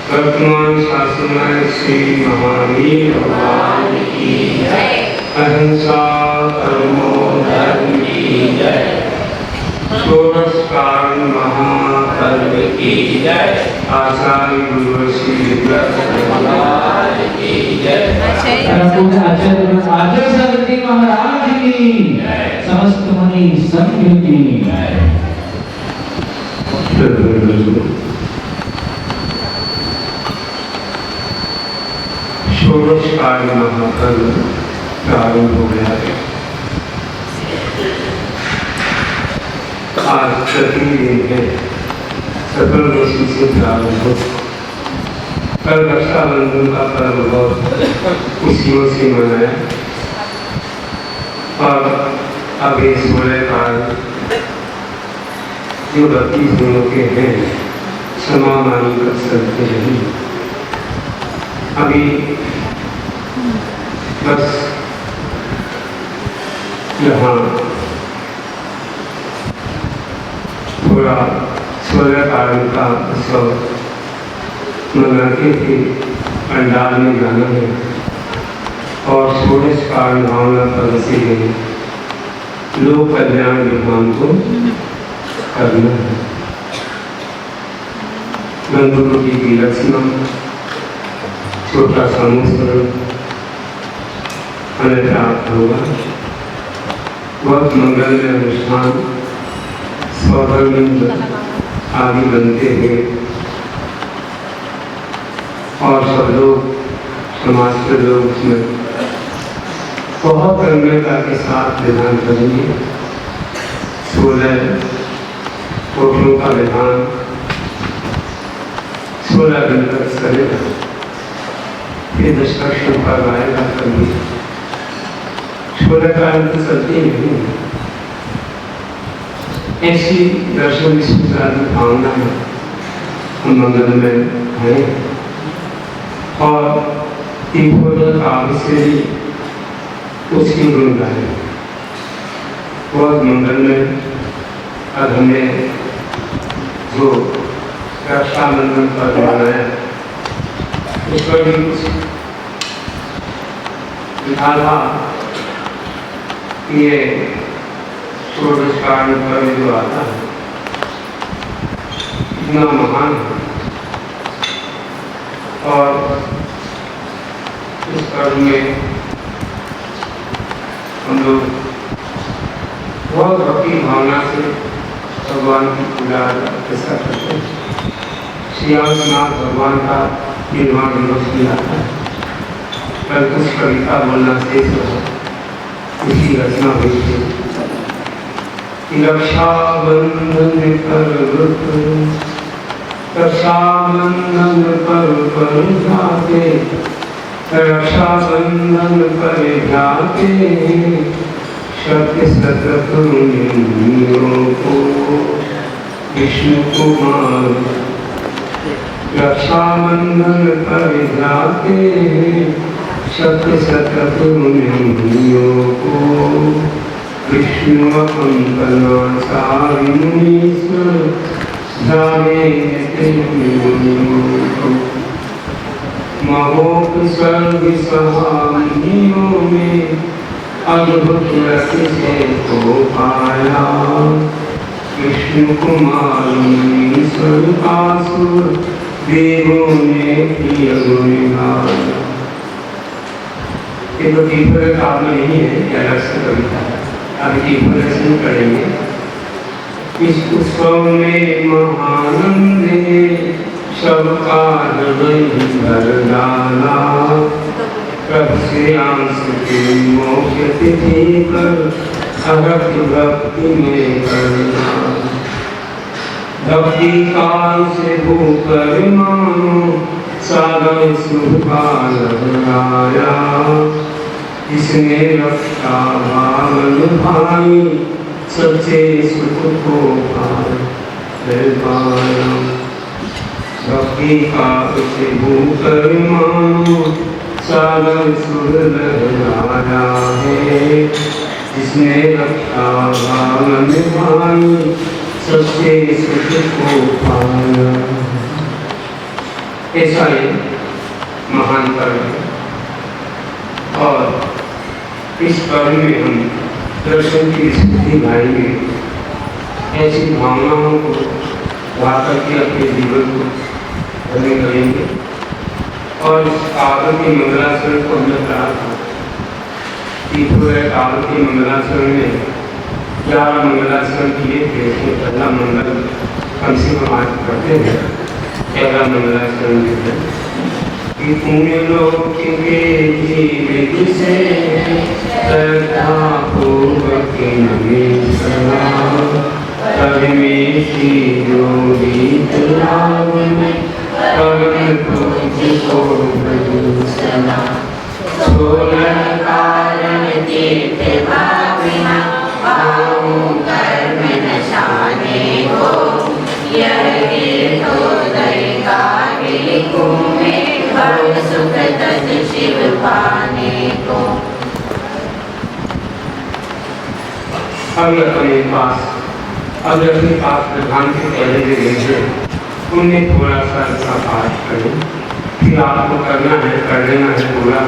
वर्तमान शासन श्री महावीर भगवान की जय। अहिंसा परमो धर्म की जय। षोडश कारण महापर्व की जय। आचार्य गुरु श्री भगवान की जय। आचार्य सरस्वती महाराज की समस्त मुनि संघ की जय। षोडश कार्य महापर्व प्रारंभ हो गया है। आज प्रतिदिन है सकल वस्तु से प्रारंभ हो। कल रक्षाबंधन का पर्व और खुशियों से मनाया और अब ये 16 कार्य जो 32 दिनों के हैं क्षमा मानकर चलते नहीं। अभी बस यहाँ थोड़ा 16 कारण का उत्सव मनाते थे, पंडाल में जाना है और षोडश कारण भावना पर से गए लोक कल्याण विधान को करना है। नंदगुरु जी की रचना छोटा सा अनुसरण हमें प्राप्त होगा। बहुत मंगलमय अनुष्ठान स्वधर्मिंद आदि बनते हैं और सब लोग समाज के लोग उसमें बहुत गंभीरता के साथ विधान करेंगे। 16 कोठों का विधान 16 दिन तक चलेगा। ये दशकर्षण पर आएगा कभी 16 कारण तो चलते नहीं। ऐसी दर्शन विश्वसारी भावना है मंगल में है और तीर्थोदय काव्य से भी उसकी गुण गाए बहुत मंगल में। अब हमें जो रक्षाबंधन पर मनाया उस पर भी कुछ लिखा था कि ये षोडश कारण पर्व जो आता है इतना महान है और इस पर्व में हम लोग बहुत भक्ति भावना से भगवान की पूजा ऐसा करते हैं। श्रीनाथ भगवान का निर्माण दिवस भी आता है। कल कुछ कविता बोलना शेष रहा, उसकी रचना हुई थी। रक्षाबंधन पर जाते रक्षाबंधन पर जाते सत्य शतपुनियों को विष्णु कुमार। रक्षाबंधन पर जाते सत्य शतपुनियों को विष्णु कंकनाचार्य मुनीश्वर जाने महोप सर्व सहानियों में अद्भुत रति से को पाया। विष्णु कुमार मुनीश्वर आसुर देवों ने किया गुणगान। ये तो तीसरे काव्य नहीं है, अलग से कविता है। अभी प्रदर्शन करेंगे। इस उत्सव में महानंद ने सबका हृदय भर डाला। प्रभु से आंस की मोक्ष तिथि पर अरब भक्ति में करना। भक्ति काल से भूकर मानो सागर शुभ काल आया। इसने रक्षा भावन भाई सच्चे सुख को पाया। भक्ति काल से भूकर मानो सागर शुभ आया है। इसने रक्षा भावन भाई सबसे सुख को पाया। ऐसा ही महान पर्व है और इस पर्व में हम दर्शन की स्मृति गाएंगे। ऐसी भावनाओं को गा करके अपने जीवन को धन्य करेंगे। और इस काव्य के मंगलाचरण को हमने कहा था कि पूरे काव्य के मंगलाचरण में 11 मंगलाचरण किए थे। उसमें पहला मंगल कम से कम आज पढ़ते हैं। पहला मंगलाचरण है कि पुण्य लोक के जीवित से श्रद्धा पूर्वक नमेशना परमेशी जो गीत लावने परम तुझको भजूसना। सोलह कारण तीर्थ भाविना कर्म नशाने को यह तीर्थोदय का में भव सुख तत् शिव पाने को। अपने पास प्रधान के पहले जो लेंगे उन्हें थोड़ा सा पाठ करें। फिर आपको करना है, कर लेना है पूरा।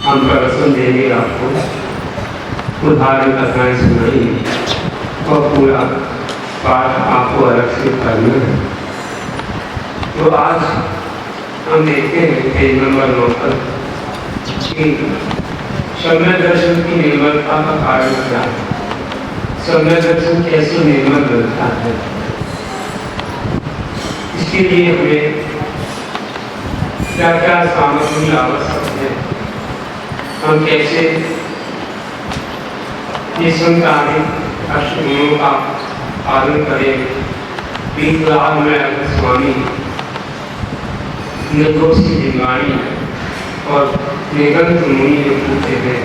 हम प्रवचन देंगे आपको, उदाहरण कथाएं सुनाएंगे और पूरा पाठ आपको अलग से करना है। तो आज हम देखते हैं पेज नंबर 9 पर कि समय दर्शन की निर्मलता का कारण क्या है। समय दर्शन कैसे निर्मल बनता है, इसके लिए हमें क्या क्या सामग्री आवश्यक है, हम कैसे ये संतानिक अष्टगुणों का पालन करें। बीतलाल में अगर स्वामी निर्दोषी जिम्मानी और निगंत मुनि ने पूछे हैं,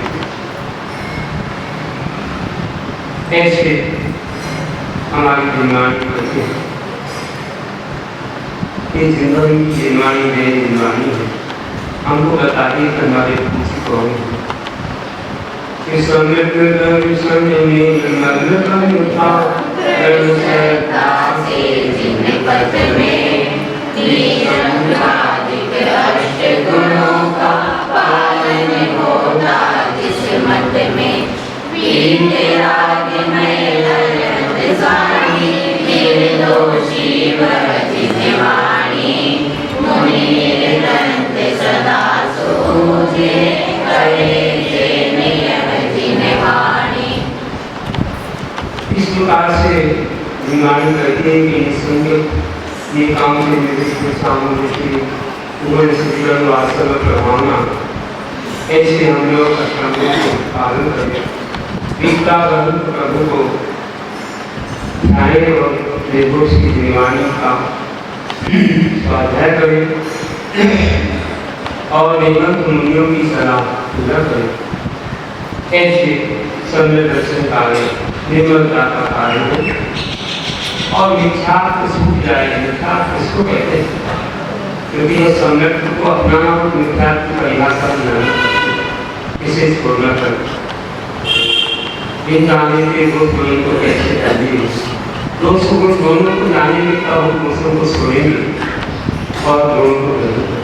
ऐसे हमारी जिम्मानी करते हैं। ये जिंदगी की जिम्मानी है, जिम्मानी है। हमको बताइए कि हमारे पूछी कौन है। इस प्रकार से निमानी करते हैं कि निसंग ये काम के निर्दिष्ट सामूहिक उगल शिक्षण वास्तव प्रभावना ऐसे हम लोग अष्टांगों को पालन करें। गीता प्रभु को ध्यान और निर्दोष की निमानी का स्वाध्याय करें और निगंत मुनियों की सलाह पूरा करें। ऐसे समय दर्शन कार्य निर्मलता का कारण है। और मिथ्यात्व छूट जाए। मिथ्यात्व किसको कहते हैं? क्योंकि यह सम्यक को अपनाना और मिथ्यात्व की परिभाषा बनाना विशेष छोड़ना कर इन जाने के दो गुणों को कैसे कर दिए। दोष गुण दोनों को जाने में तब हम दोषों को छोड़ेंगे और दोनों को करेंगे।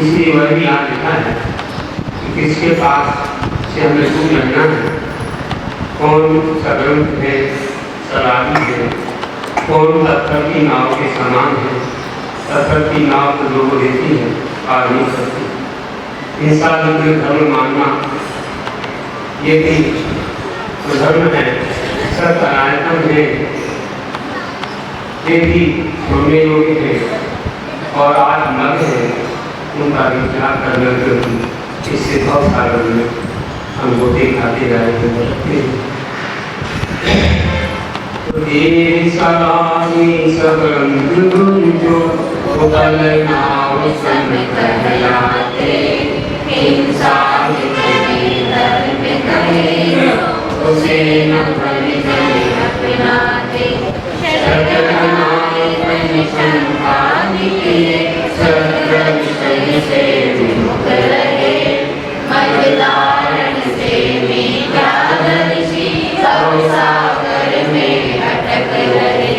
इसलिए वह भी यहाँ लिखा है कि किसके पास से हमें दूर रहना है, कौन सग्रंथ है, शराबी है, कौन पत्थर की नाव के समान है। पत्थर की नाव तो लोग रहती है, पार नहीं करती। इंसान में धर्म मानना ये भी धर्म है, सनातन है, ये भी छोड़ने योग्य है और आज मत है उनका विचार करने के इससे बहुत सारे हम गोते खाते जा रहे हैं। ये सलामी सबरंग गुंजो उगल नाव सन कहलाते हिंसा जितने धर्म कहे उसे न परिजन अपनाते शतनाए संतान के सत्र विषय से विमुख रहे मजदारण से मेघादर्शी सागर में अटक रहे।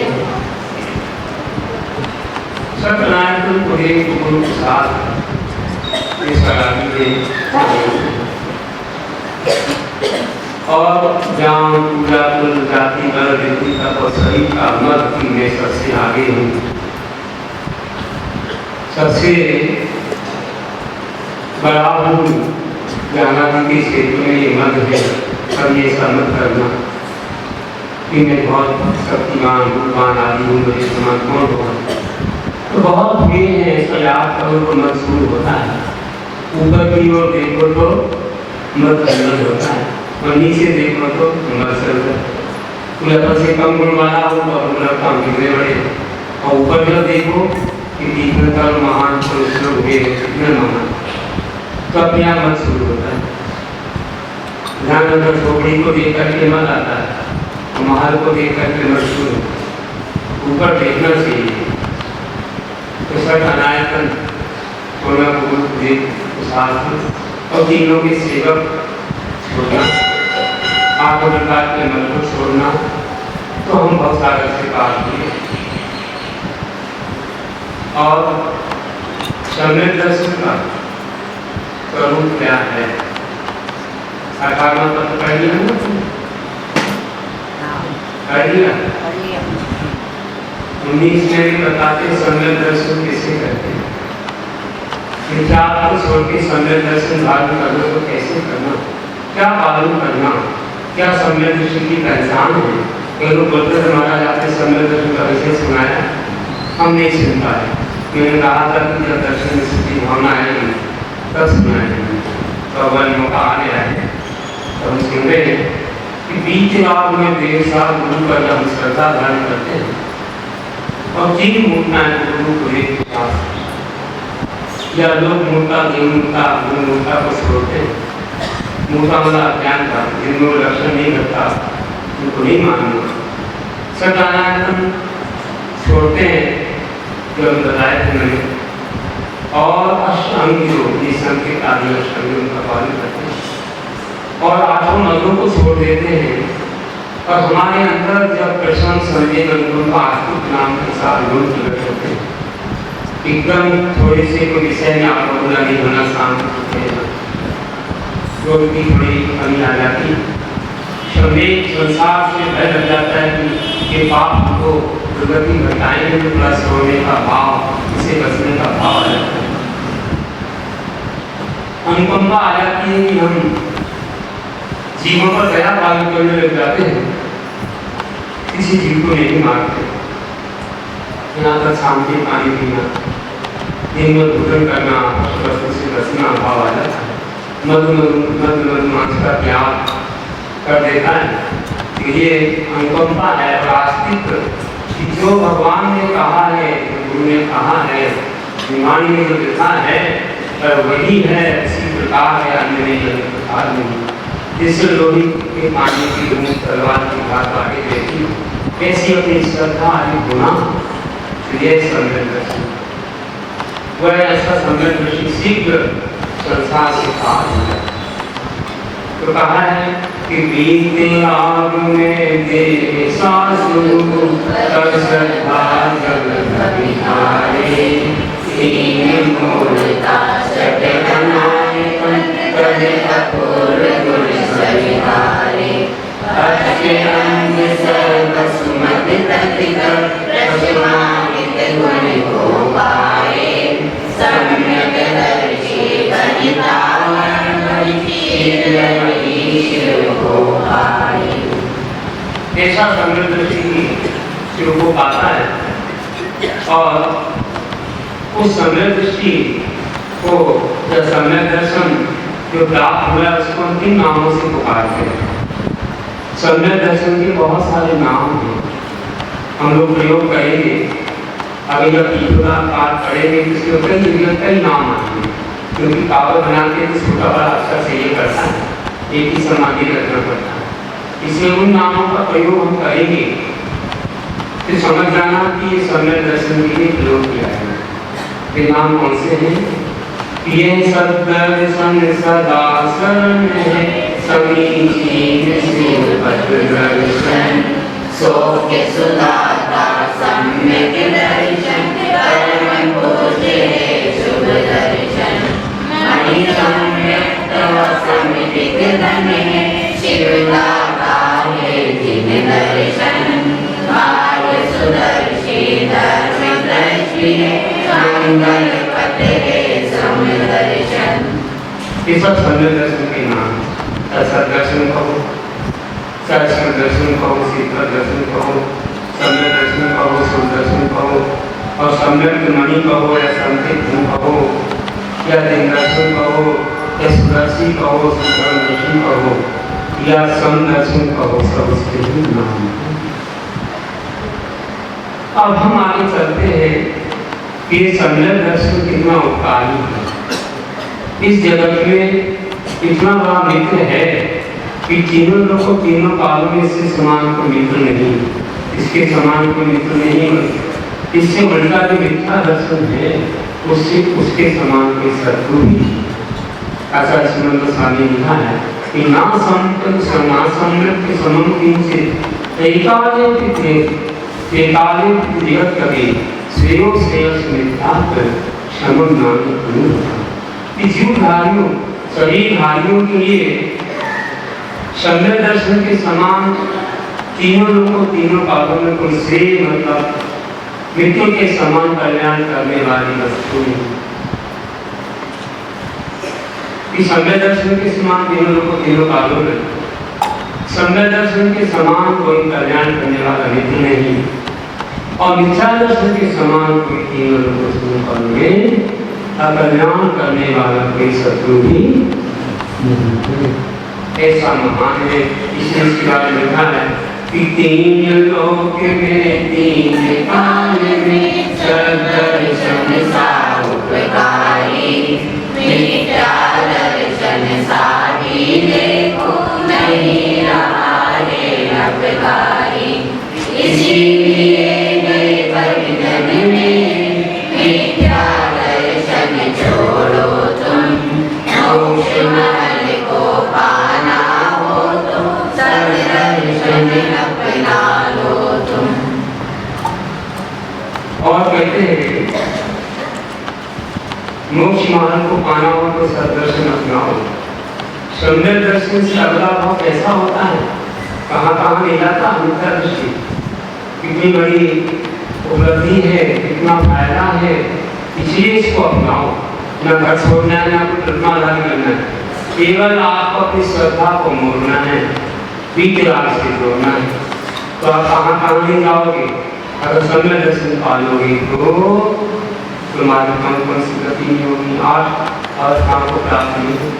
सत्यनारायण को एक गुरु के साथ इस और जान पूजा कुल जाति वर्ग व्यक्ति का और सभी का मत की मैं सबसे आगे हूँ, सबसे बड़ा हूँ। ज्ञानादि के क्षेत्र में ये मत है, सब ये समझ करना कि मैं बहुत शक्तिमान भगवान आदि हूँ, मेरे समान कौन होगा। तो बहुत भीड़ है, इसका याद करो तो मत शुरू होता है। ऊपर की ओर देखो तो मत गलत होता है और नीचे देखो तो मत चलता है। तुम से कम गुण वाला हो तो अपना काम कितने बड़े, और ऊपर जब देखो कि तीव्रता महान पुरुष लोग कितने महान, तो अपने आप मत शुरू होता है। ध्यान अंदर झोपड़ी को देख करके मत आता है, महल को देख करके मत शुरू, ऊपर देखना चाहिए। तो सनातन सोना गुरु साथ और तीनों के सेवक छोड़ना, आठ प्रकार के मन को छोड़ना, तो हम बहुत सारे से पार किए। और सम्यक दर्शन का स्वरूप क्या है? 18वां पत्र पढ़ लिया ना? पढ़ लिया? 19 में भी बताते सम्यक दर्शन किसे कहते हैं। विचार को छोड़ के सम्यक दर्शन धारण करना तो कैसे करना, क्या पालन करना, क्या सम्यक दर्शन की पहचान है। कई लोग बोलते थे महाराज आपने सम्यक दर्शन का विषय सुनाया, हम नहीं सुन पाए। मैंने कहा था कि जब दर्शन में स्थिति भावना है तब सुनाया, तो वह मौका आ गया है। तो हम सुन रहे हैं कि बीच रात में देर साल गुरु पर हम श्रद्धा धारण करते हैं और तीन मूर्तियां गुरु को एक साथ, या लोग मूर्ता मूर्ता मूर्ता को छोड़ते हैं। मूर्ता वाला ज्ञान का जिनको लक्षण नहीं करता उनको नहीं मानना। सनातन छोड़ते हैं जो हम बताए थे मैंने, और अष्टांग जो संकेत आदि अष्टांग उनका पालन करते हैं और आठों नगरों को छोड़ देते हैं। और हमारे अंदर जब प्रशांत संजय अनुकंपा आस्तिक नाम के साथ गुण प्रकट होते हैं, एकदम थोड़े से कोई विषय में आपको बुरा नहीं होना, शांत रोग की थोड़ी कमी आ जाती, संसार से भय लग जाता है कि ये पाप को दुर्गति घटाएंगे तो प्लस होने का भाव, इसे बचने का भाव आ जाता है। अनुकंपा आ जाती है कि हम जीवों पर दया पालन करने लग जाते हैं, किसी जीव को नहीं मारते। यहाँ तक शांति पानी पीना, दिन में भोजन करना, वस्तु से बचना भाव आ जाता है। मधुमांस का त्याग कर देता है। तो ये अनुकंपा है और आस्तिक कि जो भगवान ने कहा है, गुरु ने कहा है, वाणी में जो लिखा है वही है, इसी प्रकार है, अन्य नहीं प्रकार नहीं। जिस लोही के पानी की बूंद तलवार की बात आगे देखी, कैसी अपनी श्रद्धा आदि गुना, तो ये सम्यक दर्शन, वह ऐसा सम्यक दर्शन शीघ्र संसार से पार हो जाए। तो कहा है कि बीते आग में दे सासु तब श्रद्धा जग बिहारे, तीन मूलता सट बनाए करे अपूर्व गुण सविहारे। अच्छे अंग सर्व सुमति ततिक रसमानित गुण को पाए, सम्यक दर्शी बनितावन ईश्वर को पाए। ऐसा सम्यक दृष्टि ही शिव को पाता है। और उस सम्यक दृष्टि को या सम्यक दर्शन जो प्राप्त हुआ है उसको हम 3 नामों से पुकारते हैं। सम्यक दर्शन के बहुत सारे नाम हैं, हम लोग प्रयोग करेंगे। अभी जब ईश्वरा पाठ पढ़ेंगे तो इसके कई नाम आएंगे, क्योंकि कागज बनाते तो छोटा बड़ा अक्षर से ये करता है, एक ही समाधि रखना पड़ता है। इसलिए उन नामों का प्रयोग हम करेंगे तो समझ जाना कि ये सम्यक दर्शन के लिए प्रयोग किया है। ये नाम कौन से हैं? ये सद्दर्शन सदा शरण है, समीचीन दर्शन सौख्य सुदाता सम्यक दर्शन, कर्म पूजे शुभ दर्शन, मणि सम्यक समितिक धन है, शिवदाता है जिन दर्शन, भाग्य सुदर्शी धर्म दृष्टि है, मंगल पथ है सम दर्शन। ये सब सम्यक दर्शन के नाम। सद्दर्शन कहो, सहस्र दर्शन कहो, शीतल दर्शन कहो, सम्यक दर्शन कहो, शुभ दर्शन कहो, और सम्यक मणि कहो या संकेत धन कहो या दिन दर्शन कहो या सुदर्शी कहो, सुधर्म दर्शन कहो या सम दर्शन कहो, सब उसके ही नाम हैं। अब हम आगे चलते हैं कि सम्यक दर्शन कितना उपकारी है। इस जगत में इतना बड़ा मित्र है कि तीनों लोग को तीनों कालों में इससे समान को मित्र नहीं, इसके समान को मित्र नहीं। इससे उल्टा जो मिथ्या दर्शन है उससे उसके समान कोई शत्रु नहीं। आचार्य श्रीमद गोस्वामी लिखा है कि ना सम्यक के समम किंचित एकाले जगत कभी श्रेयो श्रेयस मिथ्यात् क्षमं नाम अनुरूपः। जीवधारियों सभी धारियों के लिए सम्यक दर्शन के समान तीनों लोगों तीनों कालों में कोई श्रेय मतलब मृत्यु के समान कल्याण करने वाली वस्तु नहीं। इस सम्यक दर्शन के समान तीनों लोगों तीनों कालों में सम्यक दर्शन के समान कोई कल्याण करने वाला मित्र नहीं, और मिथ्या दर्शन के समान कोई तीनों लोगों तीनों कालों में कल्याण करने वाला कोई शत्रु भी नहीं। ऐसा महान है। इसलिए इसके बारे में लिखा है कि 3 लोक में 3 काल में सद्दर्शन साउपकारी, मिथ्या दर्शन साधी देखो नहीं रहा है अपकारी। इसीलिए भजन में मिथ्या दर्शन छोड़ो तुम, मोक्ष महल को पाना हो तो सद्दर्शन अपना लो तुम। और कहते हैं मोक्ष महल को पाना हो तो सद्दर्शन अपनाओ। सम्यक दर्शन से अगला भाव कैसा होता है, कहाँ कहाँ ले जाता है मिथ्या दृष्टि। कितनी बड़ी उपलब्धि है, कितना फायदा है, इसलिए इसको अपनाओ। न घर छोड़ना है, न कोई प्रतिमाधान करना है, केवल आपको अपनी श्रद्धा को मोड़ना है, विकराल से जोड़ना है। तो आप कहाँ कहाँ नहीं जाओगे, अगर सम्यक दर्शन पालोगे तो तुम्हारी कौन सी गति नहीं होगी, 8 अवस्थाओं को प्राप्त नहीं होगी।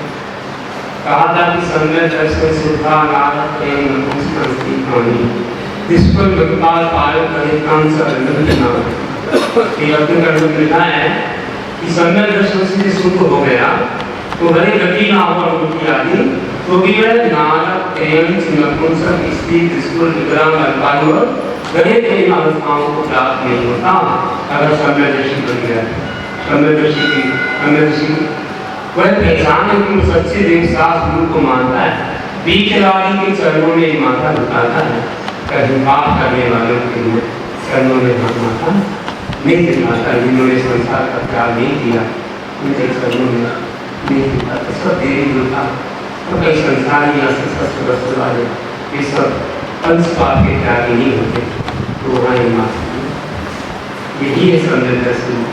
कहा था कि सम्यक दर्शन सुधा नारद प्रेम नपुंसकती कहानी, जिस पर विकपाल पायल करे कांस अरविंद नाम। ये अपने कर्म में लिखा है कि सम्यक दर्शन से शुद्ध हो गया तो भले गति ना हो उनकी आदि, तो भी वह नारद प्रेम नपुंसक स्त्री त्रिशूल विक्रांत अल्पायु गए इन अवस्थाओं को प्राप्त नहीं होता अगर सम्यक दर्शन बन गया। सम्यक दर्शी वह पहचान है कि सच्चे देव शास्त्र गुरु को मानता है, बीचरागी के चरणों में माथा झुकाता है, कहीं पाप करने वालों के लिए चरणों में माथा नहीं झुकाता। जिन्होंने संसार का त्याग नहीं किया उनके चरणों में नहीं झुकाता। सब देवी दुर्गा तो कई संसारी या सशस्त्र वस्त्र वाले ये सब अंश पाप के त्यागी नहीं होते, तो वहाँ माता यही है सम्यक दर्शन।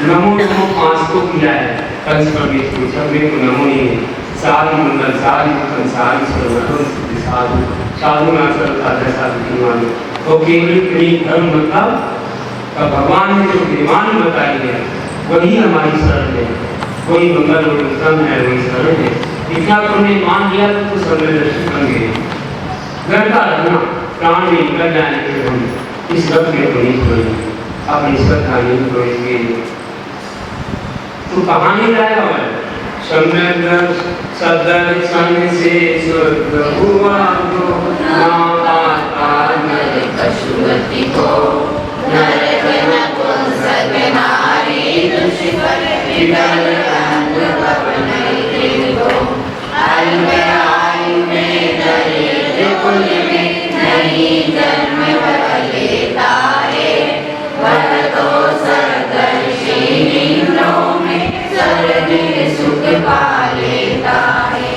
नमो नमो 5 को किया है कंस परमेश्वर, सब में तो नमो नहीं है, सारी मंगल सारी मंगल सारी सर्वोत्तम सिद्धि साधु साधु ना चलता जैसा विमान तो केवल प्रेम धर्म मतलब का भगवान ने जो विमान बताई है वही हमारी शरण है, वही मंगल और उत्तम है, वही शरण है। इतना तुमने मान लिया तो सर्वदर्शी बन गए। घर का रहना प्राण में निकल जाएंगे हम इस रथ में तो नहीं छोड़ेंगे, अपनी श्रद्धा नहीं छोड़ेंगे। तो कहानी लाया हुआ है समृद्ध सदर्शन से स्वर्ग हुआ जो माता नर पशुपति को नर जनक सर्व नारी दुष्कर विकल अंग पवन को अल्प आयु में दरिद्र कुल में नहीं जन्म वर लेता है वह तो सदर्शी इंद्रों में सर्वाधिक सुख पा लेता है।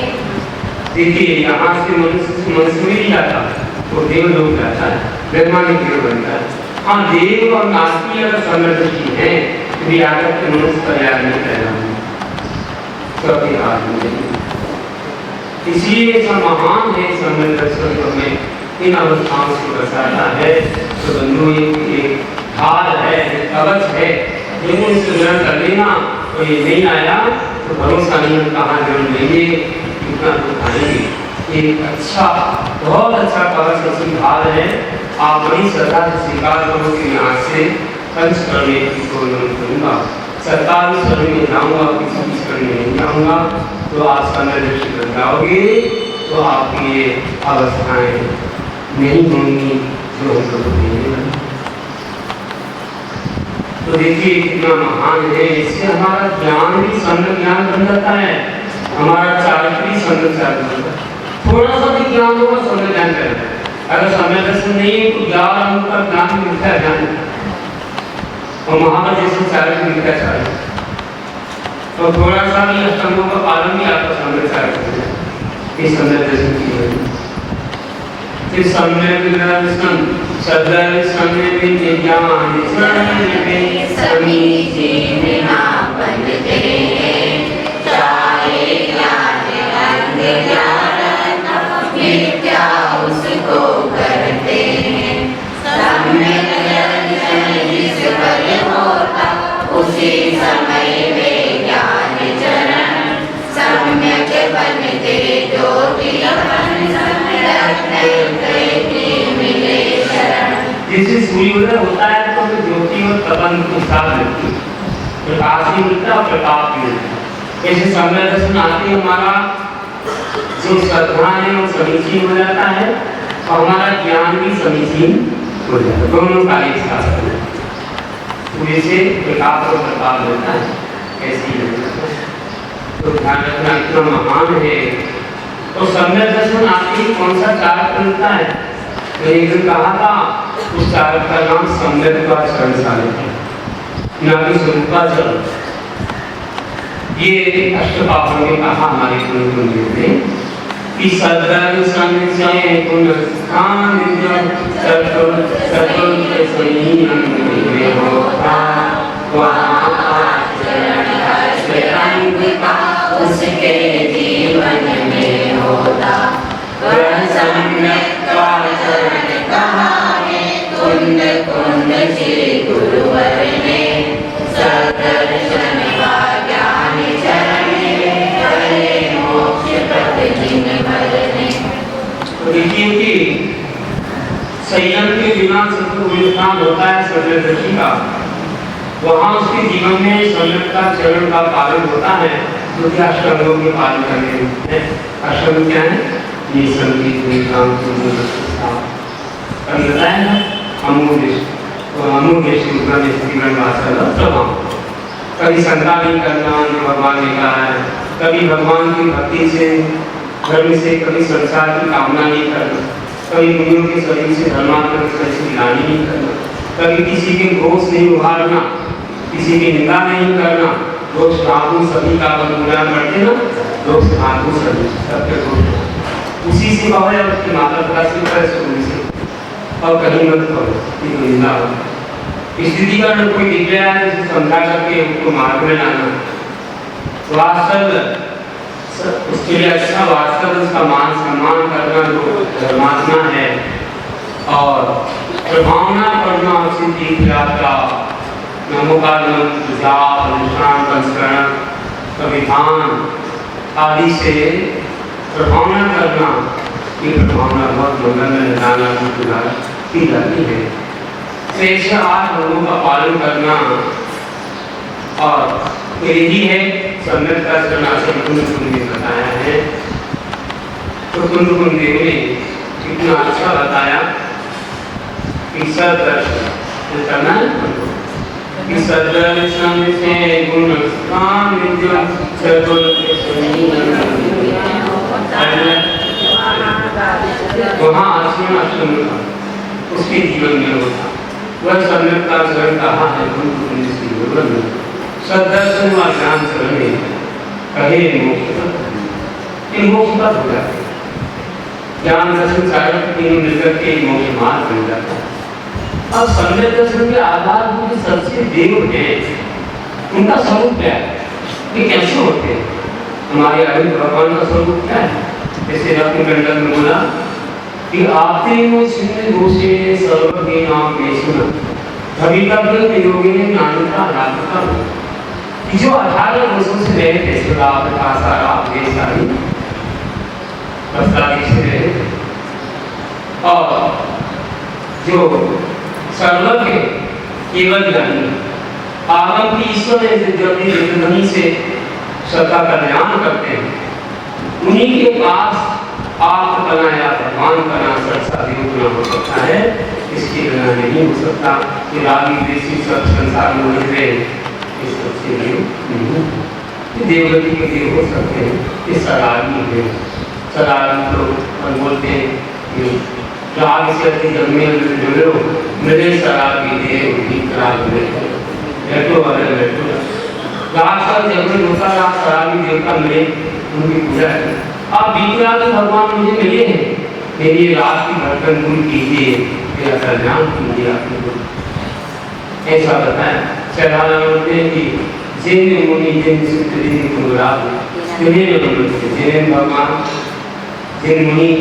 देखिए यहाँ से मनुष्य में ही जाता तो देवलोक जाता है, ब्रह्मा में देव बनता है। हाँ देव और नास्ती अगर समृद्धि है तो भी आकर के मनुष्य तैयार नहीं पैदा कभी आदमी इसलिए सब महान है समृद्ध में इन अवस्थाओं से बचाता है। तो बंधु एक ढाल है, कवच है, यदि इसे ग्रहण कर लेना तो ये नहीं आया तो भरोसा नहीं हम कहाँ जन्म लेंगे, कितना तो खाएंगे। एक अच्छा बहुत अच्छा कवच ऐसी ढाल है, आप बड़ी श्रद्धा से स्वीकार करो कि यहाँ से पंच करने की कोशिश करूँगा, सरकारी शरण में जाऊँगा, किसी की शरण में नहीं जाऊँगा। तो आप समृद्धि बन जाओगे तो आपकी ये अवस्थाएं नहीं होंगी जो हम लोग देंगे। तो देखिए कितना महान है, इससे हमारा ज्ञान भी सम्यक ज्ञान बन जाता है, हमारा चारित्र भी सम्यक चारित्र बन जाता है। थोड़ा सा भी ज्ञान होगा सम्यक ज्ञान करता है, अगर सम्यक दर्शन नहीं है तो 11 अंक का ज्ञान मिलता है ज्ञान और महाभारत जैसे चारित्र मिलता है चारित्र। तो थोड़ा सा भी अष्टंगों का पालन भी आपका सम्यक चारित्र ये सम्यक दर्शन की है। फिर सम्यक दर्शन सदर्शन में ज्ञान में समीची बिना बनते हैं चाहे ज्ञान अंग ज्ञान मिथ्या उसको करते हैं। सम्यक दर्शन जिस पर होता उसी समय वे ज्ञान चरण सम्यक बनते ज्योति मिले शरण। जैसे सूर्योदय होता है तो ज्योति और तपन को साथ मिलती है, प्रकाश भी मिलता है और प्रताप भी मिलता है। ऐसे सम्यक दर्शन आते हमारा जो श्रद्धा है वो समीचीन हो जाता है और हमारा ज्ञान भी समीचीन हो जाता है, दोनों का एक साथ होता है। तो जैसे प्रकाश और प्रताप मिलता है ऐसी है। तो ध्यान रखना इतना महान है। तो सम्यक दर्शन आते ही कौन सा चारक मिलता है? तो एक दिन कहा था उस चारक का नाम सम्यक्त्वाचरण है, ना कि स्वरूपाचरण। ये अष्टपापों में कहा हमारे गुरु मंदिर में कि सदर्शन से पुनस्थान सतुल सतुल में होता वहाँ आचरण हर्ष का उसके जीवन में होता। वह सम्यक्त्वाचरण कहा है कुंद कुंद श्री गुरुवर ने सदर्शन का ज्ञान चरण करे मोक्ष पथ जिन भर ने। तो देखिए कि संयम के बिना सत्संग होता है सदर्शी का, वहाँ उसके जीवन में सम्यक का चरण का पालन होता है जो कि अष्टांगों के पालन करने हैं। अष्टांग क्या है? ये संगीत काम करता है ना अमूल्य तो अमूल्य शुक्र में जीवन वाचन प्रभाव। कभी शंका नहीं करना जो भगवान ने कहा है, कभी भगवान की भक्ति से धर्म से कभी संसार की कामना नहीं करना, कभी मुनियों के शरीर से धर्मात्मक से गिलानी नहीं करना, कभी किसी के दोष नहीं उभारना, किसी की निंदा नहीं करना। दोष धातु सभी का गुणगान करते ना, दोष धातु सभी सबके दोष उसी से कहो या उसकी माता पिता से करे से और कहीं मत करो कि निंदा हो। स्थिति का कोई दिख गया है जिसे समझा करके उसको मार्ग में लाना। वास्तव उसके लिए अच्छा वास्तव उसका मान सम्मान करना जो धर्मात्मा है, और प्रभावना करना उसी तीर्थ यात्रा नमोकागम जाप अनुष्ठान संस्करण विधान आदि से प्रभावना करना, ये प्रभावना बहुत मंगल में लगाना की जाती है। ऐसे 8 लोगों का पालन करना, और यही है सम्यक का शरणागत कुंद ने बताया है। तो कुंद देव ने कितना अच्छा बताया कि सदर्शन करना है, कि सदर्शन से गुण स्थान जो वहाँ आश्रम आश्रम उसके जीवन में होता, वह सम्यक का शरण कहा है सदर्शन व ज्ञान शरण कहे मोक्ष पद हो जाते, ज्ञान दर्शन साधक तीनों मिलकर के मोक्ष मार्ग बन जाता है। अब सम्यक दर्शन के आधार पर सबसे देव है, उनका स्वरूप क्या है, ये कैसे होते हैं? हमारे आदि भगवान का स्वरूप क्या है? जैसे रत्नगंडक में बोला कि आपते वो सिंह दोषे सर्वज्ञ नाम केशुन भवितव्य योगी ने ज्ञानता लाभता, जो 18 वर्षों से रहे थे सुराब आसाराब ये सारी बस्तारी से रहे, और जो सर्वज्ञ केवल ज्ञानी आगम की ईश्वर है, जब भी निर्धनी से सत्ता का ध्यान करते हैं, उन्हीं के पास आप बना या भगवान बना सरसा देव हो सकता है, इसके बिना नहीं हो सकता। कि रागी देशी सब संसार में उड़ रहे इस सबसे देव नहीं, देवगति के देव हो सकते हैं, ये सरागी है। सरागी तो हम बोलते हैं कि राग से अति जन्मे जुड़ो मिले सरागी देव भी राग में बैठो वाले बैठो, राग का जब होता राग सरागी देवता मिले उनकी पूजा है। आप बीतराग भगवान मुझे मिले हैं, मेरी रात की धड़कन दूर कीजिए, मेरा कल्याण कीजिए आपने को, ऐसा बताया। चढ़ाना बोलते हैं कि जिन मुनि जिन सुतरी कुराग जिन भगवान जिन मुनि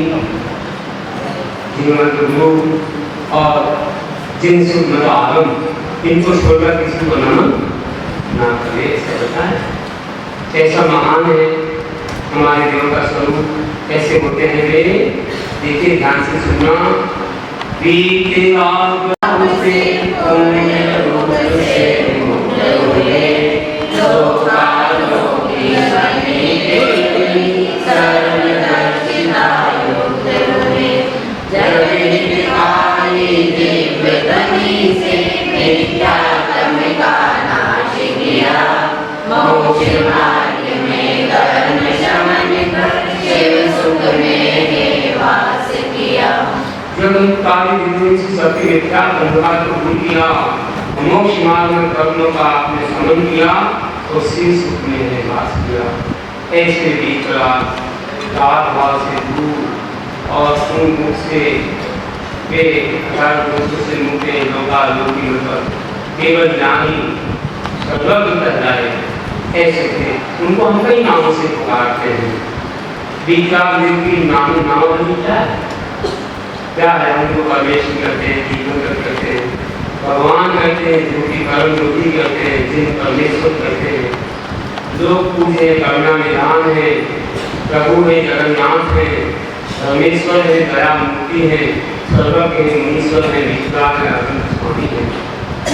जिन गुरु और जिन सुख मतलब आगम, इनको छोड़कर किसी को नमन ना करे, ऐसा बताया। कैसा महान है हमारे देव का स्वरूप, कैसे होते हैं वे, देखिए ध्यान से सुनना। बीते आग से पुण्य रूप से मुक्त हुए, लोकालों की बनी देवी सर्वदर्शिता युक्त हुए, जगन्निकाली दिव्य ध्वनि से मिथ्यात्म का नाश किया, मोक्ष मार्ग में कर्म शमन कर शिव सुख में निवास किया। जब काली दिव्य से सत्य मिथ्या अंधकार को दूर किया, मोक्ष मार्ग में कर्मों का आपने शमन किया, तो शिव सुख में निवास किया। ऐसे बीतराग राग भाव से दूर और सुन मुख से वे 18 दोषों से मुक्ते लोकालोकी मतलब केवल ज्ञानी सर्वज्ञ कहलाए, ऐसे थे। उनको हम कई नामों से पुकारते हैं। बीतराग देव की नामावली क्या है? उनको प्रवेश करते हैं, दीपंकर करते हैं, भगवान कहते हैं, जो कि परम ज्योति कहते हैं, जिन परमेश्वर कहते हैं। लोग पूजे करुणा निधान है, प्रभु है, जगन्नाथ है, धर्मेश्वर है, दया मूर्ति है, सर्वज्ञ है, मुनीश्वर है, विश्वास है, स्वामी है,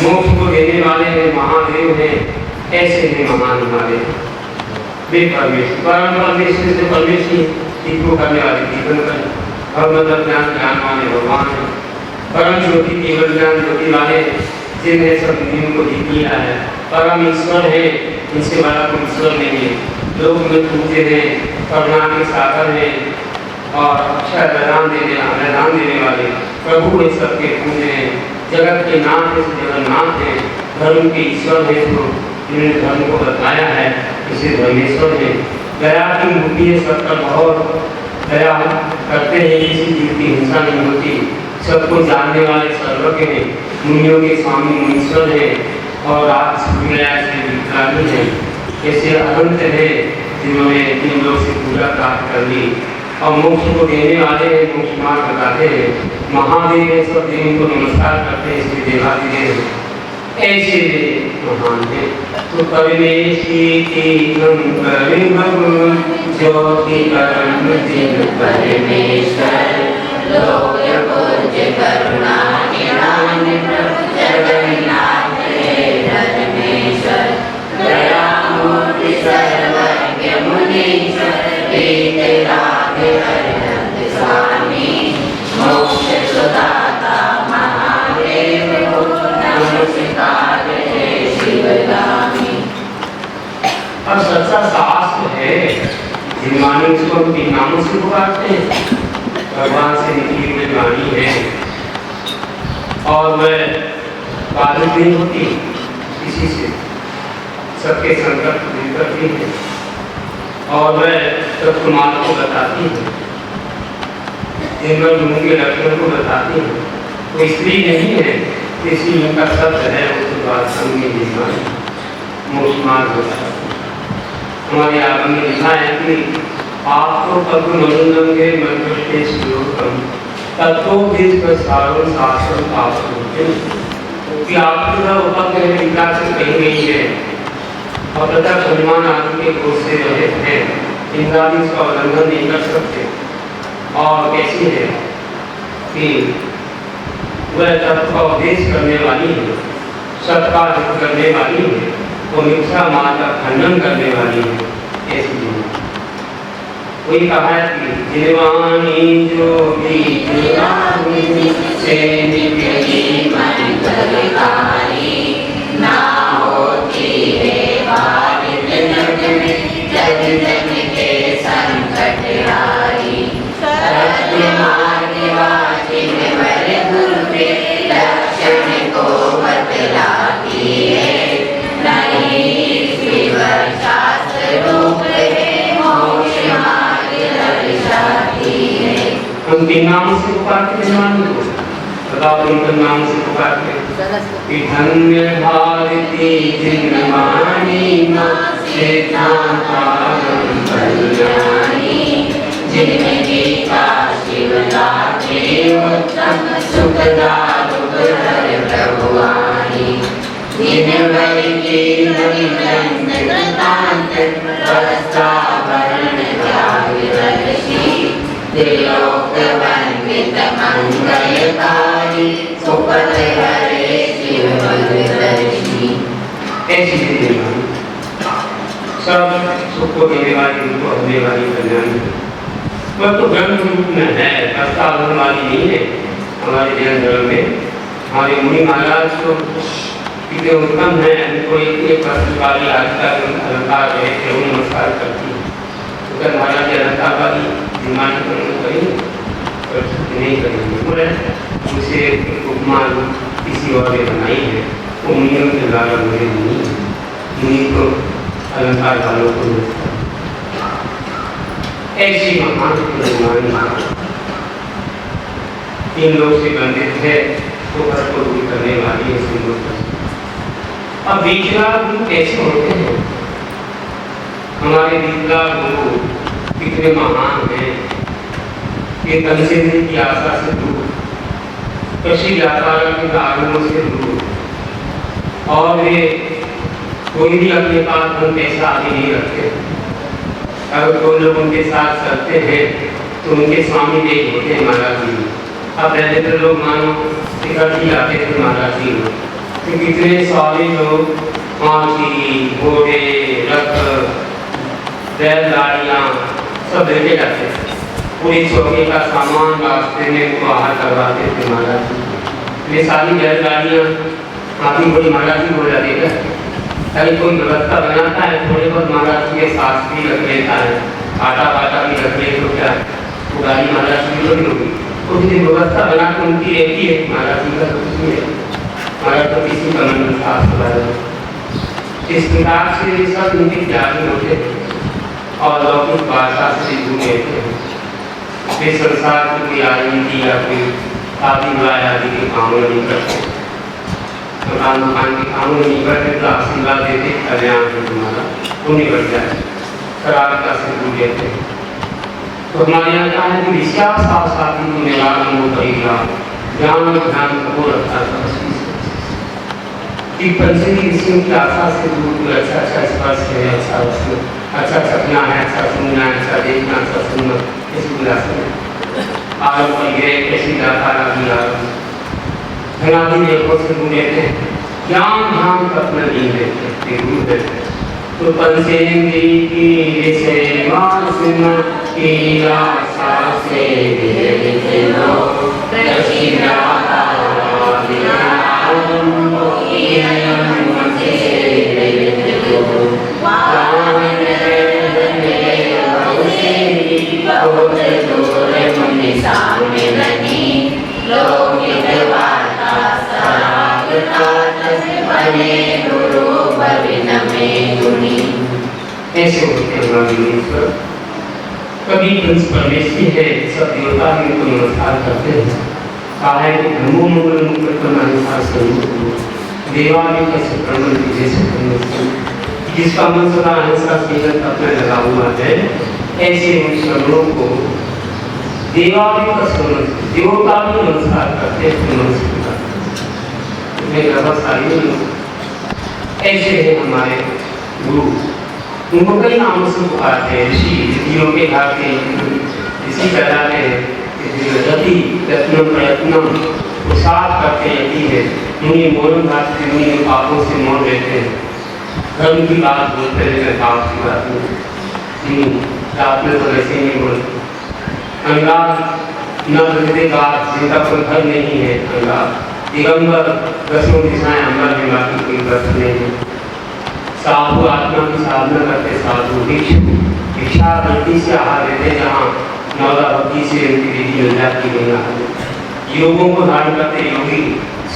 मोक्ष को देने वाले हैं, महादेव है, ऐसे हैं महान हमारे वे परमेश्वर। परम परमेश्वर से परमेश्वर को करने वाले जीवन कर भगवत ज्ञान ज्ञान वाले भगवान है। परम ज्योति केवल ज्ञान ज्योति वाले जिन्हें सब नियम को जीत लिया है, परम ईश्वर है, इनसे बड़ा कोई ईश्वर नहीं है। लोग में पूजे हैं, करुणा के सागर है और अक्षय वरदान देने वाले प्रभु है, सबके पूजे हैं। जगत के नाथ है, जगन्नाथ है, धर्म के ईश्वर है, तो जिन्होंने धर्म को बताया है, इसे धर्मेश्वर है। दया की मूर्ति है, सबका बहुत दया करते हैं, किसी जीव की हिंसा नहीं होती, सबको जानने वाले सर्वज्ञ हैं, मुनियों के स्वामी मुनीश्वर है और राज से वित्रागी है। जैसे अनंत है, जिन्होंने तीन लोग से पूजा प्राप्त कर ली और मोक्ष को देने वाले मोक्ष मार्ग बताते हैं। महादेव सब देव को नमस्कार करते हैं, इसलिए देवादिदेव ऐसे महान है। तो परमेशी तीर्थम करें भगवान ज्योति कर्म दिन परमेश्वर लोक पूज्य करुणा निधान प्रभु जगन्नाथ हे धर्मेश्वर दयामूर्ति सर्वज्ञ मुनीश्वर वीतराग हरिहंत स्वामी मोक्ष सुदाता महादेव को नमस्कार हे शिवगामी। अब सच्चा शास्त्र है, जिनवाणी उसको हम तीन नामों से पुकारते हैं। भगवान से निकली हुई वाणी है और वह बाधित नहीं होती किसी से, सबके संकट दूर करती है और वह तत्व मार्ग को बताती है, जिनमें गुणों के लक्षण को बताती है। वो स्त्री नहीं है, इसी उनका शब्द है उस बात संगे मोक्ष मार्ग बताती है। हमारे आगम में लिखा है कि आपको तत्व मनोरंगे मंत्र श्लोकम तत्व बीज प्रसारण शास्त्र कि आपका उपग्रह विकास कही गई है और तथा हनुमान आदि के घोष से रहे हैं, इंद्रादि इसका उल्लंघन नहीं कर सकते। और कैसी है कि वह तत्व का उपदेश करने वाली है, सबका हित करने वाली है, वो मिथ्या मार्ग का खंडन करने वाली है। ऐसी वही कहा है कि जिनवाणी जो भी से निकली मन कलकारी ना होती है बारिश जग में जग जग के संकट हारी सत्य मार्ग वाचिन वर गुरु के लक्षण को बतलाती है। नहीं शिव शास्त्र रूप है मोक्ष मार्ग दर्शाती है। हम तीन नामों से पुकारते हैं जिनवाणी को, बताओ उनके नाम से पुकारते कि धन्य भारती जिनवाणी मां सिद्धांतागम कल्याणी जिनकी का शिवरात्रि उत्तम सुखदायक प्रभुवाणी जिनवर की निरंतरतांत वस्त्राभरण जागृतर्षि त्रिलोक वंदित मंगलकारी सुपथ हरे शिव भगदर्शी। ऐसी जिनवाणी सब सुख को देने वाली, उनको हरने वाली, कल्याण वह तो ब्रह्म रूप में है, प्रस्तावना वाली नहीं है। हमारे जैन धर्म में हमारे मुनि महाराज तो कितने उत्तम है, उनको एक प्रश्न वाली अलंकार है, नमस्कार करती है। तो महाराज की अलंकार वाली जिनवाणी करेंगे नहीं करेंगे, उसे उपमा किसी और ने बनाई है, वो मुनियों के द्वारा मुझे नहीं है। मुनि को अलंकार वालों को ऐसी महान जिनवाणी तीन लोग से बंधित है, तो घर को दूर करने वाली है सिंधु। अब विकलांग गुरु कैसे होते हैं? हमारे विकलांग गुरु कितने महान हैं, ये तन से नहीं की आशा से दूर, कृषि व्यापार के आगमों से दूर, और वे कोई भी अपने पास धन पैसा आदि नहीं रखते। अगर कोई लोग उनके साथ चलते हैं तो उनके स्वामी देव होते हैं महाराज जी। अब पहले तो लोग मानो इकट्ठी आते थे महाराज जी, तो कितने सारे लोग हाथी, घोड़े, रथ, बैलगाड़ियाँ सब लेके जाते थे। पूरी चौकी का सामान रास्ते में उनको आहार करवाते थे महाराज जी। ये सारी बैलगाड़ियाँ हाथी घोड़ी महाराज जी हो जाती है। अगर कोई व्यवस्था बनाता है थोड़े बहुत महाराज जी के साथ भी रख लेता है, आटा वाटा भी रख ले तो क्या वो गाड़ी महाराज जी थोड़ी होगी, कुछ दिन व्यवस्था बना के उनकी रहती है। महाराज जी का तो कुछ नहीं है, महाराज तो किसी का मन साफ सुधार। इस प्रकार से सब उनके त्यागी होते हैं और लौकिक भाषा से जुड़े थे। वे संसार की कोई राजनीति या कोई शादी विवाह आदि के कामों नहीं करते, मकान के कामों नहीं करते, तो आशीर्वाद देते कल्याण है तुम्हारा, पुण्य बढ़ जाए। शरारता से दूर रहते हैं। तो हमारे यहाँ कहा है कि ऋषिया साथ साथी को निवारण हो करेगा ज्ञान ध्यान को रखा था कि पंचमी ऋषियों की आशा से दूर अच्छा अच्छा स्पर्श है, अच्छा अच्छा चखना है, अच्छा सुनना है, अच्छा देखना, अच्छा सुनना, इस विलास में आरोप पर गिरे कैसी गाथा धनाधि देखो से दूर रहते हैं, ज्ञान ध्यान को अपना नहीं देते दूर रहते हैं। तो पंचेंद्री की सेवा सुन की आशा से ऐसे होते हैं हमारे कभी कंस परमेश्वरी है, सब देवता भी उनको नमस्कार करते हैं। कहा है कि धर्मो मंगल मुक्त अनुसार देवालय कैसे प्रबल जैसे जिसका मन सदा अहिंसा सीरत अपने लगा हुआ है, ऐसे उन शरणों को देवालय का स्मरण देवता भी नमस्कार करते हैं। नमस्कार ऐसे है हमारे गुरु, उनको कई नामों से पुकारते हैं। ऋषि ऋषियों के घाते ऋषि कहलाते हैं, यति यत्न प्रयत्न पुरुषार्थ करते यति है, उन्हीं मौन घाते उन्हीं पापों से मोड़ लेते हैं। धर्म की बात बोलते रहते, पाप की बात नहीं, रात में तो वैसे नहीं बोलते। अंगार न हृदयकार जिनका कोई घर नहीं है, अंगार दिगंबर दसों दिशाएं अंबर में बाकी कोई ग्रस्त नहीं है। साधु आत्मा की साधना करते साधु भिक्षा वृत्ति से आहार लेते, जहाँ नौला भक्ति से उनकी विधि मिल जाती है। योगों को धारण करते योगी,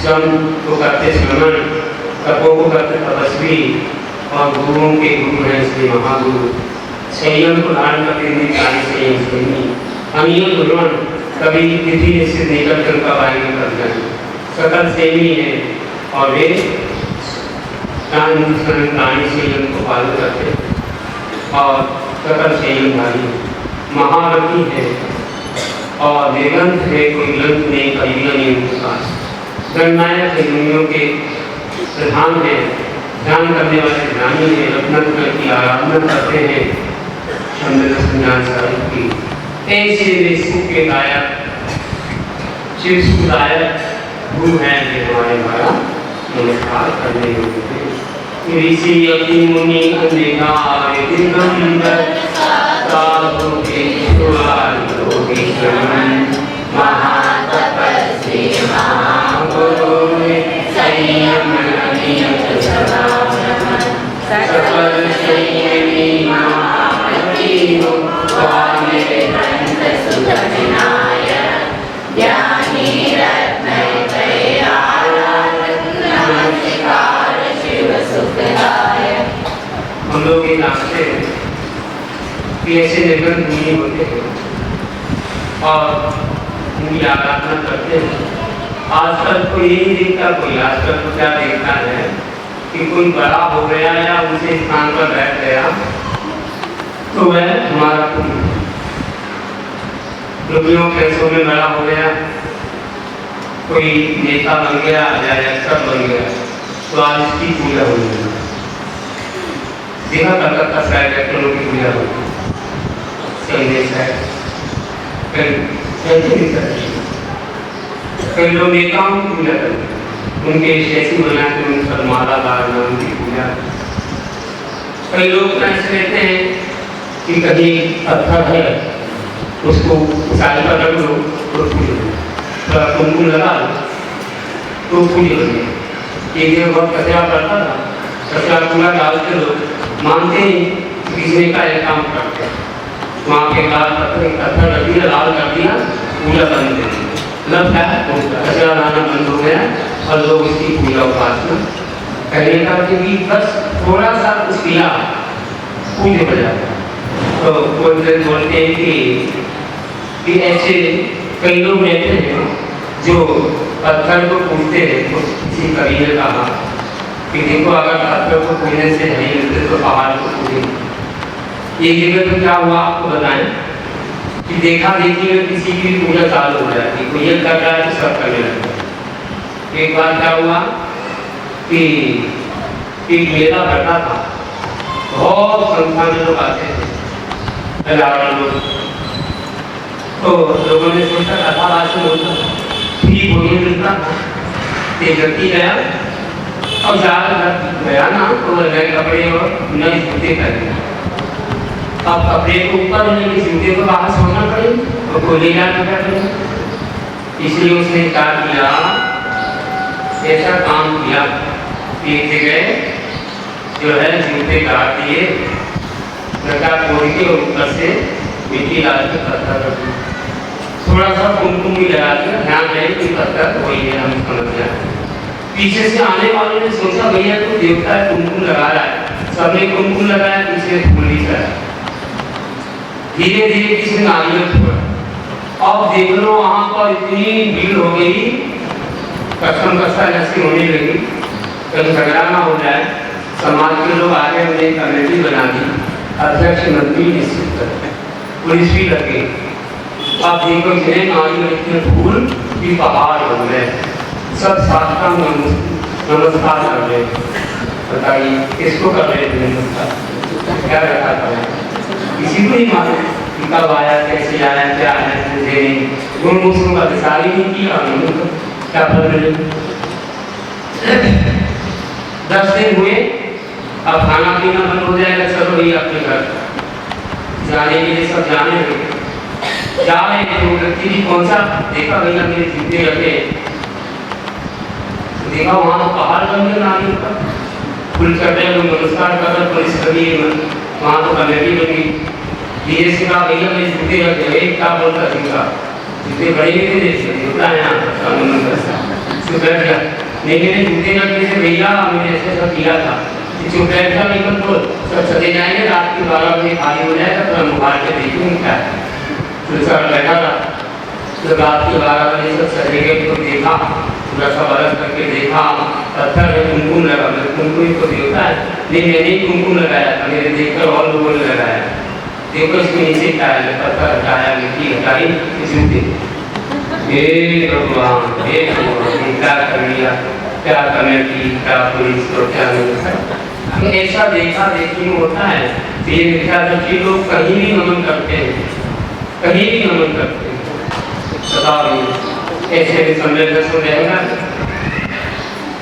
श्रम को करते श्रमण, तपों को करते तपस्वी, और गुरुओं के गुरु हैं इसलिए महागुरु। संयम को धारण करते संयमी अनियम भ्रमण, कभी तिथि निश्चित निकल कर उनका वायु कर जाए। सकल सेवी है और वे प्राणी संयम को पालन करते और सकल संयमधारी महारथी है और निरंत है, कोई ग्रंथ नहीं, कलिया नहीं उनके पास। गणनायक योनियों के प्रधान है, ध्यान करने वाले ध्यानी है, रत्नाकर की आराधना करते हैं, संज्ञान साहिब की। ऐसे वे सुख के दायक शिव सुखदायक गुरु हैं जो हमारे द्वारा नमस्कार करने योग्य हैं। ऋषि अति मुनि अंधिकार दिगंबर साधु के महातपस्वी महागुरु संयम नियत सकल संयमी महामती स्वामी ग्रंथ सुध विनायक ज्ञानी रत्न नमस्कार शिव सुखदायक। हम लोग ये जानते हैं कि ऐसे निर्गुण मुनि होते हैं और उनकी आराधना करते हैं। आजकल कोई यही देखता, कोई आजकल तो क्या देखता है कि कोई बड़ा हो गया या उनसे स्थान पर बैठ गया तो वह हमारा रुपयों पैसों में बड़ा हो गया, कोई नेता बन गया या एक्टर बन गया तो आज इसकी पूजा हो गई। देखा कलकत्ता साइड एक्टरों की पूजा हो गई, कई लोग नेताओं की पूजा करते, उनके स्टैचू बना के उन पर माला डालना, उनकी पूजा। कई लोग ऐसे रहते हैं कि कहीं पत्थर है उसको साल पर रख लो तो थोड़ा कुमकुम लगा लो तो पूरी हो गई। एक दिन बहुत कचरा पड़ता था, कचरा पूरा डालते लोग मानते ही किसी का एक काम करते, वहाँ के लाल पत्थर रख दिया, लाल कर दिया, पूजा बंद कर दी, लगता है कचरा लाना बंद हो गया और लोग उसकी पूजा उपासना करने का क्योंकि बस थोड़ा सा कुछ किया पूजे हो जाता। तो बोलते हैं कि ऐसे कई लोग रहते हैं जो पत्थर को पूजते हैं। तो किसी कवि ने कहा कि देखो अगर पत्थर को पूजने से नहीं मिलते तो पहाड़ को पूजे। एक जगह तो क्या हुआ आपको बताएं कि देखा देखी में किसी की भी पूजा चालू हो जाती, कोई ये कर रहा है तो सब करने लगता है। एक बार क्या हुआ कि एक मेला भरता था, बहुत संख्या में लोग आते थे, हजारों लोग। तो लोगों ने सोचा कथावाद से होता फ्री भोजन मिलता था। एक व्यक्ति गया और गया ना तो नए कपड़े और नए जूते पहने। अब कपड़े को ऊपर होने के जूते को बाहर छोड़ना पड़ेगा और कोई ले जाना पड़ेगा। इसलिए उसने क्या किया, ऐसा काम किया, एक जगह जो है जूते काट दिए, लगा तोड़ के और ऊपर से मिट्टी डाल के पत्थर रख दिया, थोड़ा सा कुमकुम भी लगा दिया, ध्यान रहे कि पत्थर वही है, हम समझ जाए। पीछे से आने वालों ने सोचा भैया तो देवता है, कुमकुम लगा रहा है, सबने कुमकुम लगाया, पीछे फूल नहीं चढ़ा। धीरे धीरे किसी नारियल छोड़ा। अब देख लो वहां पर इतनी भीड़ हो गई, कसम कसा जैसी होने लगी, कहीं झगड़ा ना हो जाए। समाज के लोग आगे हमने कमेटी बना दी, अध्यक्ष मंत्री निश्चित कर, पुलिस भी लगे। अब देखो जिन्हें नारियल इतने फूल की पहाड़ हो गए, सब साष्टांग नमस्कार कर रहे। बताइए किसको कर रहे थे नमस्कार? क्या रखा था? किसी को नहीं मालूम कि कब आया, कैसे आया, क्या है, मुझे गुण मुस्लिम का विचार ही नहीं किया। क्या बदल 10 दिन हुए, अब खाना पीना बंद हो जाएगा, चलो ही अपने घर जाने के लिए सब जाने लगे। जा रहे थे, वो व्यक्ति भी पहुंचा, देखा भैया मेरे जूते रखे, देखा वहां तो पहाड़ बन गया नारियल का, फूल चढ़ रहे लोग, नमस्कार कर रहे, पुलिस लगी वहां तो कमेटी बनी। धीरे से कहा भैया मेरे जूते रख गए, क्या बोलता था, जूते बड़े नहीं थे, जुटा है तो बैठ गया, नहीं मेरे जूते रखने से भैया मैंने ऐसे सब किया था, चुप बैठ गया, निकल तो सब चले जाएंगे, रात के 12 बजे खाली हो जाएगा, तो हम मोबाइल पे देखेंगे क्या है। तो सर बैठा था, तो रात के 12 बजे सब चले गए, तो देखा पूरा सा बरस करके देखा, पत्थर में कुमकुम लगा, कुमकुम को देवता है, नहीं मैंने ही कुमकुम लगाया था, मेरे देखकर और लोगों ने लगाया। देखो इसके नीचे क्या है, पत्थर हटाया, मिट्टी हटाई, जूते। हे भगवान क्या कर लिया, क्या कमेटी, क्या पुलिस को क्या नहीं। ऐसा देखा देखी में होता है। ये मिथ्या दृष्टि लोग कहीं भी नमन करते हैं, कहीं भी नमन करते हैं। बताओ ऐसे भी संवेदनशील रहेगा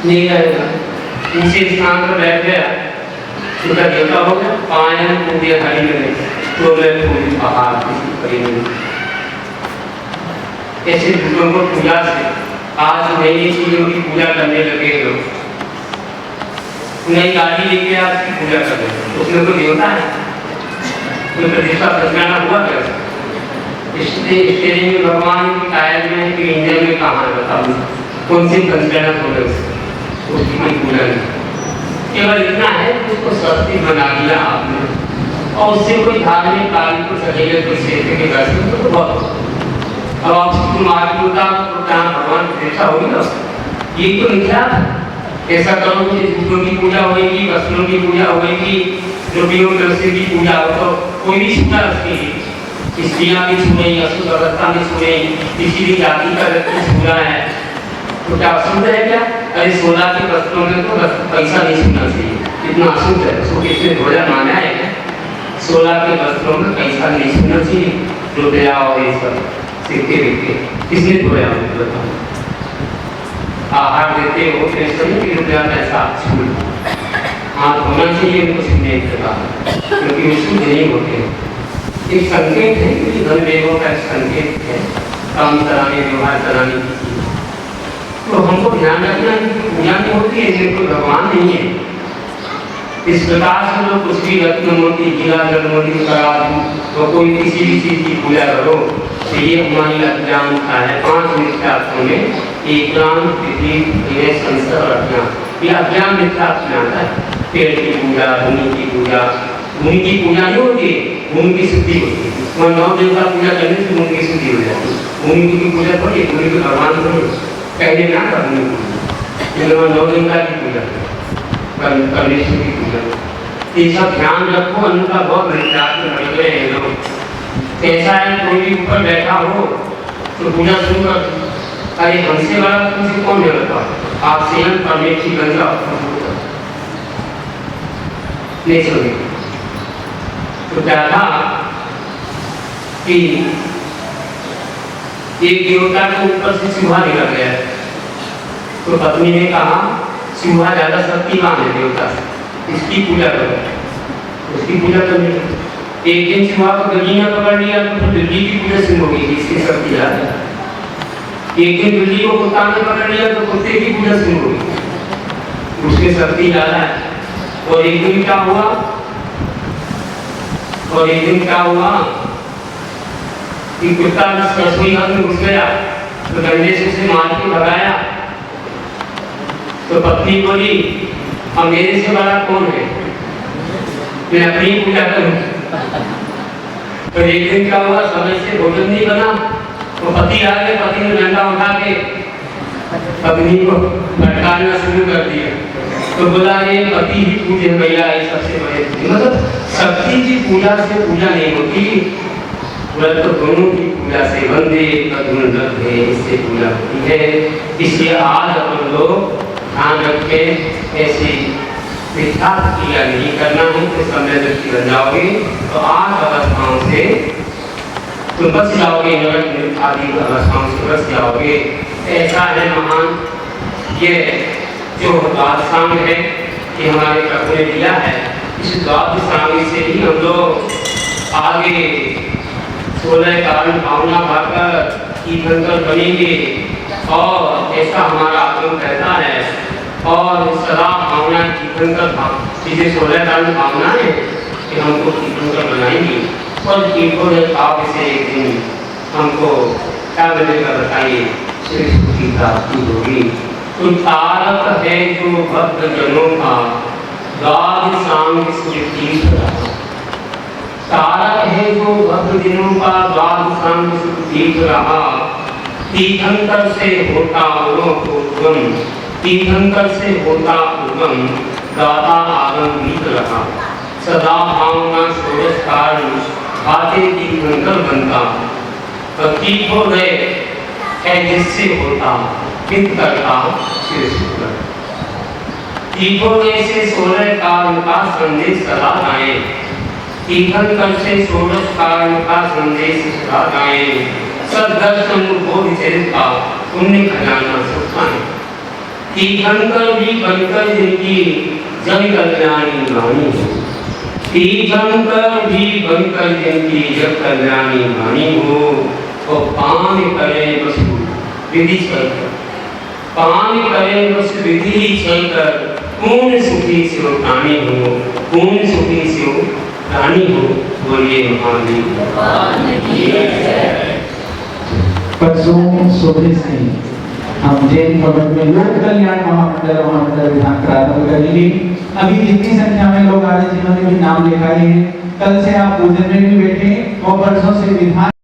नहीं रहेगा। ऊंचे स्थान पर बैठ गया, उसका देवता हो गया, पायन पूरी हरी में तो मैं पूरी पहाड़ किसी करी नहीं। ऐसे दूसरों को पूजा से आज नई चीजों की पूजा करने लगे लोग, नई गाड़ी लेके आपकी पूजा कर रहे हैं, उसमें तो देवता है, कोई प्रतिष्ठा प्रतिष्ठाना हुआ क्या? इसलिए भगवान की टायर में कि इंजन में कहाँ है बताओ, कौन सी प्रतिष्ठा हो रही उसकी कोई पूजा नहीं। केवल इतना है कि उसको सस्ती बना दिया आपने और उससे कोई धार्मिक कार्य को चलेगा, कोई क्षेत्र के दर्शन तो बहुत। अब आप मार्ग भगवान प्रतिष्ठा होगी ना, ये तो निकला ऐसा करो कि जूतों की पूजा होगी, वस्त्रों की पूजा होगी, रुपयों पैसे की पूजा हो, तो कोई भी छूटा रखती है, स्त्रियाँ भी छूने, अशुद्ध अवस्था में छूने, किसी भी जाति का व्यक्ति छूना है तो क्या अशुद्ध है क्या? अरे 16 के वस्त्रों में तो पैसा नहीं छूना चाहिए, इतना अशुद्ध है, उसको किसने धोया माना है क्या? 16 के वस्त्रों में पैसा नहीं छूना चाहिए, रुपया और ये सब सिक्के विक्के किसने धोया बताओ? आहार देते हो कि रुपया पैसा छू, हाँ होना चाहिए उनको सीखने के बाद, क्योंकि वो शुद्ध नहीं होते। एक संकेत है कि धन देवों का संकेत है, काम कराने व्यवहार कराने की चीज। तो हमको ध्यान रखना है कि पूजा नहीं होती है जिनको भगवान नहीं है। इस प्रकार से लोग कुछ भी रत्न मोती हीरा जलमोती करा दूं तो कोई किसी भी चीज की पूजा करो तो ये हमारी अज्ञानता है। 5 मिथ्यात्वों में एक प्राण पृथ्वी संसार अज्ञान, ये अज्ञान मिथ्यात्व में आता है। पेड़ की पूजा, भूमि की पूजा, भूमि की पूजा नहीं होती, भूमि की शुद्धि होती है। वहाँ 9 दिन का पूजा करने से भूमि की शुद्धि हो जाती है। भूमि की पूजा थोड़ी, भूमि के भगवान थोड़ी कहने ना कर भूमि की 9 दिन का की पूजा, परमेश्वर की पूजा। ये सब ध्यान रखो, उनका बहुत विचार कर रहे हैं लोग। कैसा है, कोई भी ऊपर बैठा हो तो पूजा शुरू कर, अरे हमसे बड़ा तुमसे कौन है बताओ, आपसे हम परमेश्वर की गंगा नहीं सुने। तो क्या था कि एक देवता को ऊपर से चूहा निकल गया, तो पत्नी ने कहा चूहा ज्यादा शक्तिमान है देवता से, इसकी पूजा करो, उसकी पूजा करनी। एक दिन चूहा को बिल्ली ने पकड़ लिया तो फिर बिल्ली की पूजा शुरू होगी, इसकी शक्ति ज्यादा। एक दिन बिल्ली को कुत्ता ने पकड़ लिया तो कुत्ते की पूजा शुरू होगी, उसकी शक्ति ज्यादा है। और एक दिन क्या हुआ, कि कुत्ता रसोई घर में घुस गया तो डंडे से उसे मार के भगाया। तो पत्नी बोली अब मेरे से बड़ा कौन है, मैं अपनी पूजा करूंगी। तो एक दिन क्या हुआ, समय से भोजन नहीं बना तो पति आ गए, पति ने डंडा उठा के पत्नी को फटकारना शुरू कर दिया। तो बोला ये पति ही पूजे महिला है सबसे बड़े, मतलब शक्ति की पूजा से पूजा नहीं होती, तो दोनों की पूजा से वंदे तदुन्नते इससे पूजा होती है। इसलिए आज अपन लोग ध्यान रखे, ऐसी मिथ्या क्रिया नहीं करना है, तो समय दृष्टि बन जाओगे तो 8 अवस्थाओं से तुम बच जाओगे, नरक आदि अवस्थाओं से बच जाओगे। ऐसा है महान ये जो द्वादशांग है कि हमारे प्रभु ने दिया है, इस द्वादशांग से ही हम लोग आगे 16 कारण भावना पाकर तीर्थंकर बनेंगे। और ऐसा हमारा आगम कहता है, और सदा भावना तीर्थंकर चीजें 16 कारण भावना है कि हमको तीर्थंकर बनाएंगी। और तीर्थों भाव से एक दिन हमको क्या मिलेगा बताइए, श्री सुखी प्राप्ति होगी। तो तारक है जो भक्त जनों का द्वादशांग तीर्थ, तारक है जो भक्त जनों का द्वादशांग तीर्थ रहा। तीर्थंकर से होता उद्गम, तीर्थंकर से होता उद्गम, दाता आगम बीत रहा। सदा भावना षोडश कारण खाते तीर्थंकर बनता। तीर्थों है जिससे होता हित करता श्री शुक्र। तीर्थों से 16 कारण का संदेश सदा गाए, तीर्थंकर से 16 कारण का संदेश सदा गाए। सददर्शन बोध चरित का पुण्य खजाना सुखाए। तीर्थंकर भी बनकर जिनकी जन कल्याणी वाणी हो, तीर्थंकर भी बनकर जिनकी जन कल्याणी वाणी हो। तो पान करें बस विधि चलकर, पान करें बस विधि चलकर, पूर्ण सुखी शिव प्राणी हो, पूर्ण सुखी शिव प्राणी हो। बोलिए महादेव। परसों सुबह से हम जैन भवन में लोक कल्याण महामंडल विधान प्रारंभ करेंगे। अभी जितनी संख्या में लोग आ रहे हैं जिन्होंने भी नाम लिखाए हैं, कल से आप पूजन में भी बैठे और परसों से विधान